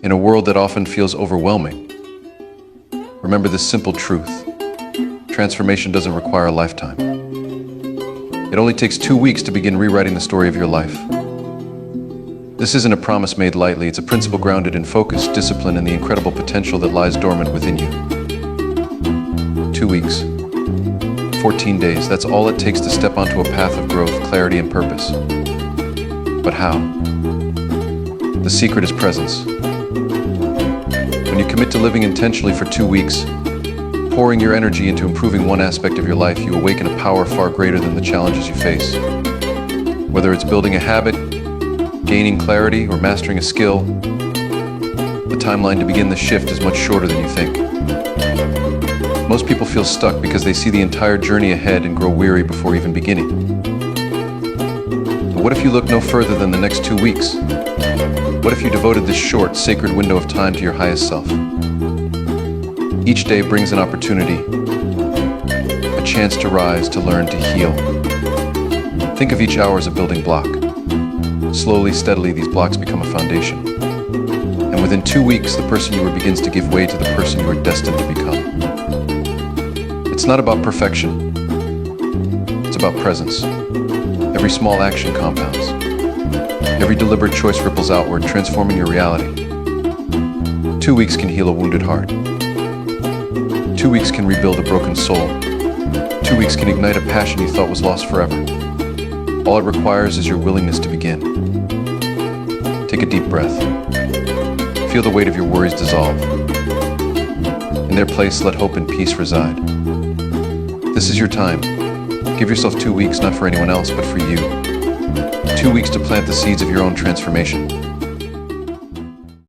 In a world that often feels overwhelming, remember this simple truth. Transformation doesn't require a lifetime. It only takes 2 weeks to begin rewriting the story of your life. This isn't a promise made lightly, it's a principle grounded in focus, discipline, and the incredible potential that lies dormant within you. 2 weeks. 14 days, that's all it takes to step onto a path of growth, clarity, and purpose. But how? The secret is presence. When you commit to living intentionally for 2 weeks, pouring your energy into improving one aspect of your life, you awaken a power far greater than the challenges you face. Whether it's building a habit, gaining clarity, or mastering a skill, the timeline to begin the shift is much shorter than you think. Most people feel stuck because they see the entire journey ahead and grow weary before even beginning. But what if you look no further than the next 2 weeks? What if you devoted this short, sacred window of time to your highest self? Each day brings an opportunity, a chance to rise, to learn, to heal. Think of each hour as a building block. Slowly, steadily, these blocks become a foundation. And within 2 weeks, the person you were begins to give way to the person you are destined to become. It's not about perfection. It's about presence. Every small action compounds. Every deliberate choice ripples outward, transforming your reality. 2 weeks can heal a wounded heart. 2 weeks can rebuild a broken soul. 2 weeks can ignite a passion you thought was lost forever. All it requires is your willingness to begin. Take a deep breath. Feel the weight of your worries dissolve. In their place, let hope and peace reside. This is your time. Give yourself 2 weeks, not for anyone else, but for you. 2 weeks to plant the seeds of your own transformation.